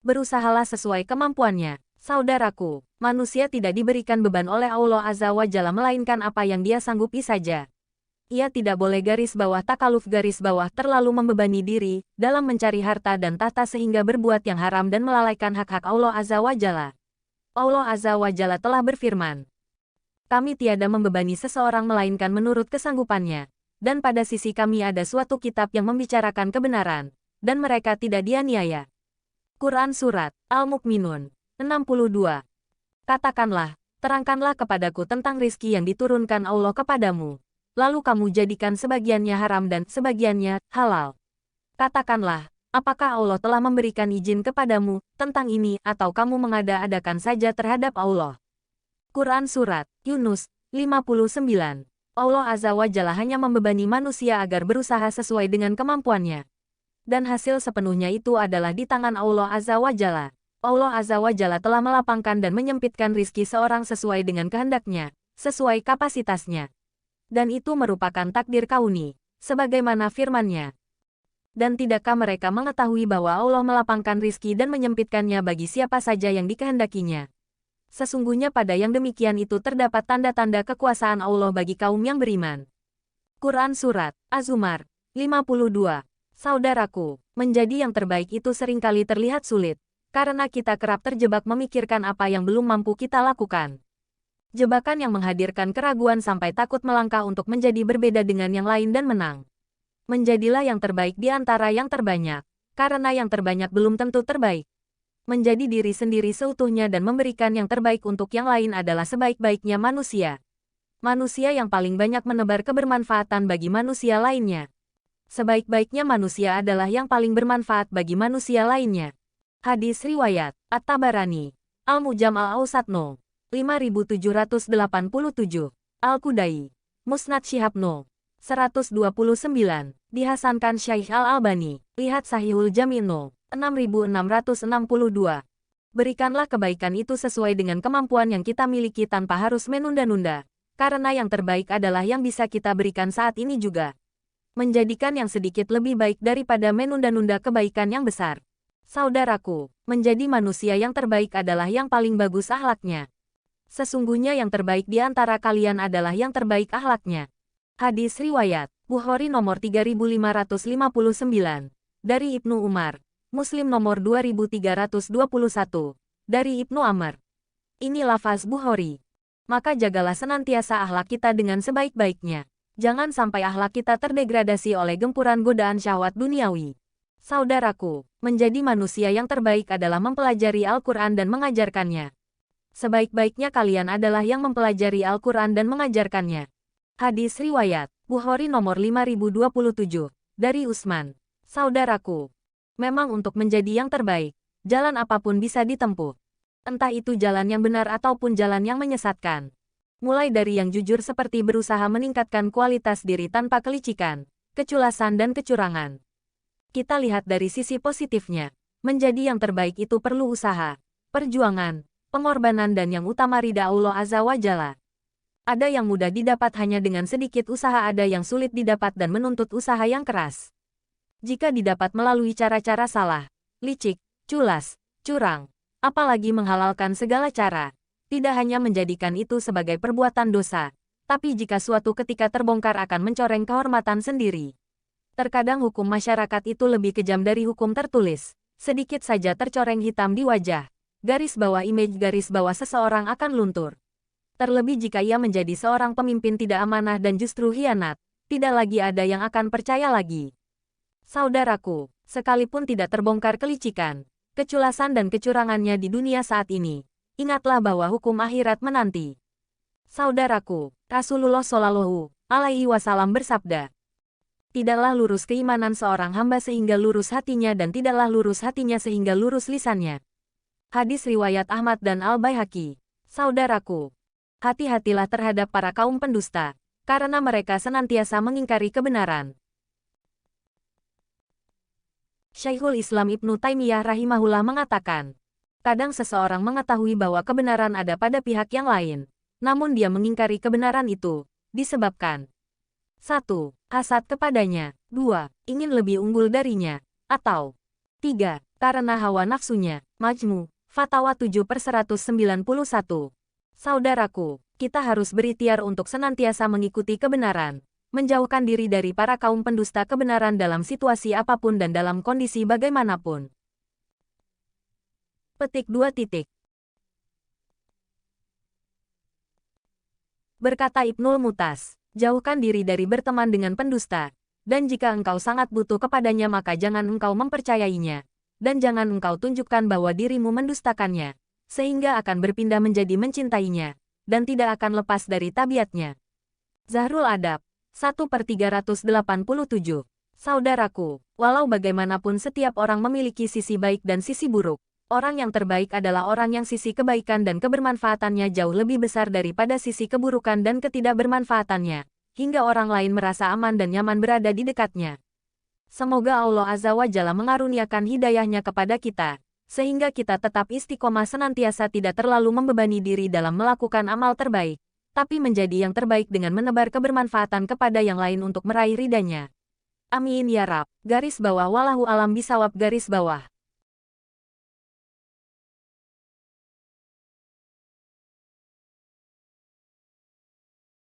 Berusahalah sesuai kemampuannya. Saudaraku, manusia tidak diberikan beban oleh Allah Azza wa Jalla melainkan apa yang dia sanggupi saja. Ia tidak boleh garis bawah takaluf garis bawah terlalu membebani diri dalam mencari harta dan tahta sehingga berbuat yang haram dan melalaikan hak-hak Allah Azza wa Jalla. Allah Azza wa Jalla telah berfirman, kami tiada membebani seseorang melainkan menurut kesanggupannya, dan pada sisi kami ada suatu kitab yang membicarakan kebenaran, dan mereka tidak dianiaya. Quran Surat Al-Mu'minun 62. Katakanlah, terangkanlah kepadaku tentang rizki yang diturunkan Allah kepadamu. Lalu kamu jadikan sebagiannya haram dan sebagiannya halal. Katakanlah, apakah Allah telah memberikan izin kepadamu tentang ini atau kamu mengada-adakan saja terhadap Allah? Quran Surat Yunus 59. Allah Azza wa Jalla hanya membebani manusia agar berusaha sesuai dengan kemampuannya. Dan hasil sepenuhnya itu adalah di tangan Allah Azza wa Jalla. Allah Azza wa Jalla telah melapangkan dan menyempitkan rizki seorang sesuai dengan kehendaknya, sesuai kapasitasnya. Dan itu merupakan takdir kauni, sebagaimana firman-Nya. Dan tidakkah mereka mengetahui bahwa Allah melapangkan rizki dan menyempitkannya bagi siapa saja yang dikehendakinya? Sesungguhnya pada yang demikian itu terdapat tanda-tanda kekuasaan Allah bagi kaum yang beriman. Quran Surat Az-Zumar 52. Saudaraku, menjadi yang terbaik itu seringkali terlihat sulit, karena kita kerap terjebak memikirkan apa yang belum mampu kita lakukan. Jebakan yang menghadirkan keraguan sampai takut melangkah untuk menjadi berbeda dengan yang lain dan menang. Menjadilah yang terbaik di antara yang terbanyak, karena yang terbanyak belum tentu terbaik. Menjadi diri sendiri seutuhnya dan memberikan yang terbaik untuk yang lain adalah sebaik-baiknya manusia. Manusia yang paling banyak menebar kebermanfaatan bagi manusia lainnya. Sebaik-baiknya manusia adalah yang paling bermanfaat bagi manusia lainnya. Hadis Riwayat At-Tabarani, Al-Mujam Al-Awsat No. 5787, Al-Qudai, Musnad Syihab No. 129, dihasankan Syaikh Al-Albani, lihat Sahihul Jami' No. 6662. Berikanlah kebaikan itu sesuai dengan kemampuan yang kita miliki tanpa harus menunda-nunda, karena yang terbaik adalah yang bisa kita berikan saat ini juga. Menjadikan yang sedikit lebih baik daripada menunda-nunda kebaikan yang besar. Saudaraku, menjadi manusia yang terbaik adalah yang paling bagus akhlaknya. Sesungguhnya yang terbaik di antara kalian adalah yang terbaik akhlaknya. Hadis Riwayat Bukhari nomor 3559, dari Ibnu Umar, Muslim nomor 2321, dari Ibnu Amr. Ini lafaz Bukhari. Maka jagalah senantiasa akhlak kita dengan sebaik-baiknya. Jangan sampai akhlak kita terdegradasi oleh gempuran godaan syahwat duniawi. Saudaraku, menjadi manusia yang terbaik adalah mempelajari Al-Quran dan mengajarkannya. Sebaik-baiknya kalian adalah yang mempelajari Al-Quran dan mengajarkannya. Hadis Riwayat Bukhari nomor 5027, dari Utsman. Saudaraku, memang untuk menjadi yang terbaik, jalan apapun bisa ditempuh. Entah itu jalan yang benar ataupun jalan yang menyesatkan. Mulai dari yang jujur seperti berusaha meningkatkan kualitas diri tanpa kelicikan, keculasan dan kecurangan. Kita lihat dari sisi positifnya, menjadi yang terbaik itu perlu usaha, perjuangan, pengorbanan dan yang utama ridha Allah Azza wa Jalla. Ada yang mudah didapat hanya dengan sedikit usaha, ada yang sulit didapat dan menuntut usaha yang keras. Jika didapat melalui cara-cara salah, licik, culas, curang, apalagi menghalalkan segala cara, tidak hanya menjadikan itu sebagai perbuatan dosa, tapi jika suatu ketika terbongkar akan mencoreng kehormatan sendiri. Terkadang hukum masyarakat itu lebih kejam dari hukum tertulis. Sedikit saja tercoreng hitam di wajah, garis bawah image garis bawah seseorang akan luntur. Terlebih jika ia menjadi seorang pemimpin tidak amanah dan justru khianat, tidak lagi ada yang akan percaya lagi. Saudaraku, sekalipun tidak terbongkar kelicikan, keculasan dan kecurangannya di dunia saat ini, ingatlah bahwa hukum akhirat menanti. Saudaraku, Rasulullah Shallallahu Alaihi Wasallam bersabda, tidaklah lurus keimanan seorang hamba sehingga lurus hatinya dan tidaklah lurus hatinya sehingga lurus lisannya. Hadis Riwayat Ahmad dan Al-Baihaqi. Saudaraku, hati-hatilah terhadap para kaum pendusta, karena mereka senantiasa mengingkari kebenaran. Syekhul Islam Ibnu Taimiyah rahimahullah mengatakan, kadang seseorang mengetahui bahwa kebenaran ada pada pihak yang lain, namun dia mengingkari kebenaran itu, disebabkan 1. Hasad kepadanya, 2. Ingin lebih unggul darinya, atau 3. Karena hawa nafsunya. Majmu. Fatwa 7/191. Saudaraku, kita harus berikhtiar untuk senantiasa mengikuti kebenaran, menjauhkan diri dari para kaum pendusta kebenaran dalam situasi apapun dan dalam kondisi bagaimanapun. Petik 2 titik. Berkata Ibnul Mutas, jauhkan diri dari berteman dengan pendusta, dan jika engkau sangat butuh kepadanya maka jangan engkau mempercayainya, dan jangan engkau tunjukkan bahwa dirimu mendustakannya, sehingga akan berpindah menjadi mencintainya, dan tidak akan lepas dari tabiatnya. Zahrul Adab 1/387. Saudaraku, walau bagaimanapun setiap orang memiliki sisi baik dan sisi buruk, orang yang terbaik adalah orang yang sisi kebaikan dan kebermanfaatannya jauh lebih besar daripada sisi keburukan dan ketidakbermanfaatannya, hingga orang lain merasa aman dan nyaman berada di dekatnya. Semoga Allah Azza wa Jalla mengaruniakan hidayahnya kepada kita, sehingga kita tetap istiqomah senantiasa tidak terlalu membebani diri dalam melakukan amal terbaik, tapi menjadi yang terbaik dengan menebar kebermanfaatan kepada yang lain untuk meraih ridhanya. Amin ya Rab. Wallahu alam bisawab.